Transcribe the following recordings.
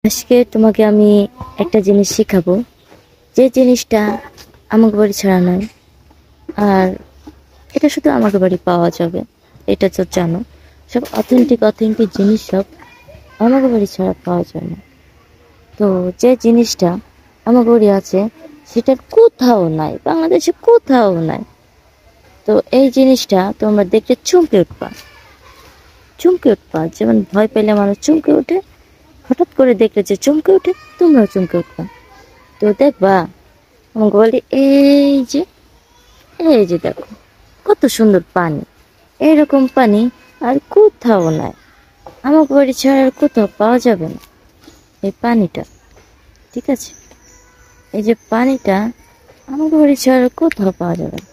আজকে তোমাকে আমি একটা জিনিস শেখাবো, যে জিনিসটা আমাকে বাড়ি ছাড়া নয়। আর এটা শুধু আমাকে বাড়ি পাওয়া যাবে, এটা তো জানো। সব অথেন্টিক জিনিস সব আমাকে বাড়ি ছাড়া পাওয়া যায় না। তো যে জিনিসটা আমাকে বাড়ি আছে সেটার কোথাও নাই, বাংলাদেশে কোথাও নাই। তো এই জিনিসটা তোমরা দেখলে চমকে উঠবা, যেমন ভয় পেলে মানুষ চমকে ওঠে, হঠাৎ করে দেখলে যে চমকে ওঠে, তোমরাও চমকে উঠবা। তো দেখবা আমাকে বলি এই যে দেখো কত সুন্দর পানি, এরকম পানি আর কোথাও নাই, আমাকে বাড়ি ছাড়া আর কোথাও পাওয়া যাবে না। এই পানিটা, ঠিক আছে, এই যে পানিটা আমাকে বাড়ি ছাড়া আর কোথাও পাওয়া যাবে না।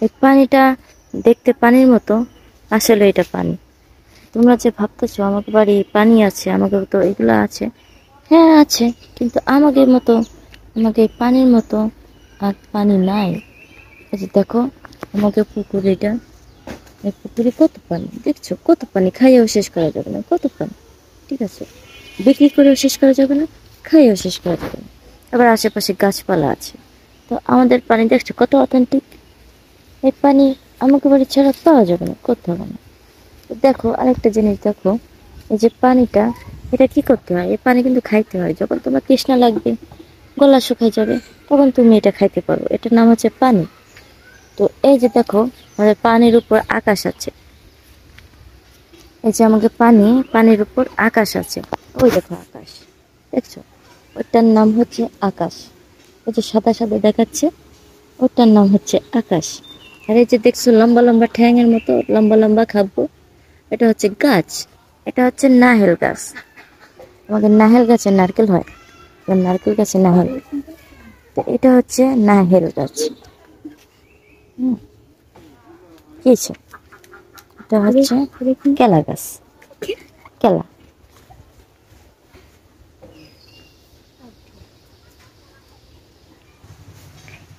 এই পানিটা দেখতে পানির মতো, আসলে এটা পানি। তোমরা যে ভাবতেছো আমাকে বাড়ি পানি আছে, আমাকে তো এগুলো আছে, হ্যাঁ আছে, কিন্তু আমাকে এই পানির মতো আর পানি নাই। এই যে দেখো আমাকে পুকুর, এটা এই পুকুরে কত পানি, দেখছো কত পানি, খাইয়েও শেষ করা যাবে না, কত পানি, ঠিক আছে, বিক্রি করেও শেষ করা যাবে না, খাইয়েও শেষ করা যাবে না। আবার আশেপাশে গাছপালা আছে। তো আমাদের পানি দেখছো কত অথেন্টিক। এই পানি আমাকে বাড়ি ছাড়া পাওয়া যাবে না, কোথাও না। তো দেখো আরেকটা জিনিস দেখো, এই যে পানিটা, এটা কি করতে হয়, এই পানি কিন্তু খাইতে হয়। যখন তোমার তৃষ্ণা লাগবে, গলা শুকায় যাবে, তখন তুমি এটা খাইতে পারো, এটার নাম হচ্ছে পানি। তো এই যে দেখো আমাদের পানির উপর আকাশ আছে, এই যে আমাকে পানির উপর আকাশ আছে, ওই দেখো আকাশ, দেখছো, ওটার নাম হচ্ছে আকাশ। ওই যে সাদা সাদা দেখাচ্ছে, ওটার নাম হচ্ছে আকাশ। আর এই যে দেখছো লম্বা লম্বা ঠ্যাঙের মতো লম্বা লম্বা খাবো, এটা হচ্ছে গাছ, এটা হচ্ছে নারকেল গাছ। আমাদের নারকেল গাছে নারকেল হয়, নারকেল গাছে নারকেল, তো এটা হচ্ছে নারকেল গাছ। কি আছে, এটা হচ্ছে কেলা গাছ, কেলা।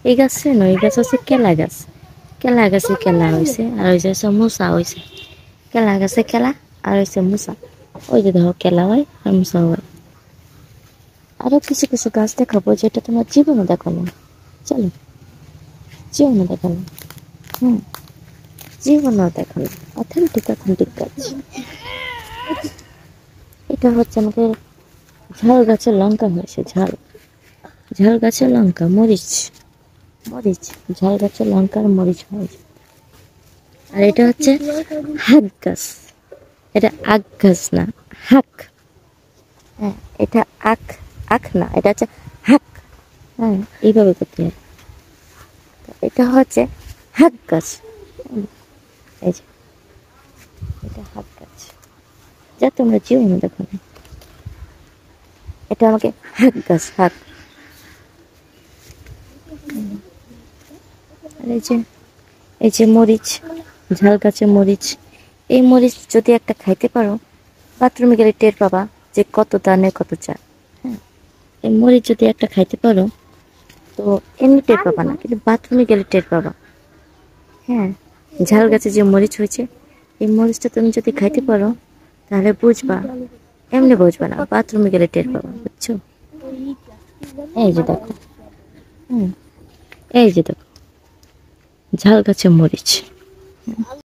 এই গাছে নয়, এই গাছ হচ্ছে কেলা গাছ। কেলা গাছে কেলা হয়েছে, আর হয়েছে মুসা হয়েছে। কেলা গাছে কেলা, আর হয়েছে মুসা। ওই যে ধরো কেলা হয় আর মুসা হয়। আরো কিছু কিছু গাছ দেখাবো যেটা তোমার জীবনে দেখো না। চলো, জীবনে দেখো না, জীবনেও দেখো না, অথেন্টিক গাছ। এটা হচ্ছে আমাদের ঝাল গাছের লঙ্কা হয়েছে, ঝাল গাছের লঙ্কা, মরিচ, ঝাল গাছের লঙ্কার মরিচ হয়েছে। আর এটা হচ্ছে হাক গাছ, এটা আখ গাছ না, হাক। হ্যাঁ, এটা আখ, আখ না, এটা হচ্ছে হাক। হ্যাঁ, এইভাবে করতে হয়। এটা হচ্ছে হাক গাছ। এই যে এটা হাক গাছ, যা তোমরা জীবনে দেখো না। এটা আমাকে হাক গাছ, হাক। আর এই যে মরিচ, ঝাল গাছের মরিচ। এই মরিচ যদি একটা খাইতে পারো, বাথরুমে গেলে টের পাবা যে কত দানে কত চা। হ্যাঁ, এই মরিচ যদি একটা খাইতে পারো, তো এমনি টের পাবা না, কিন্তু বাথরুমে গেলে টের পাবা। হ্যাঁ, ঝাল গাছে যে মরিচ হয়েছে, এই মরিচটা তুমি যদি খাইতে পারো, তাহলে বুঝবা, এমনি বুঝবা না, বাথরুমে গেলে টের পাবা, বুঝছো। এই যে দেখো, এই যে দেখো ঝাল গাছে মরিচ।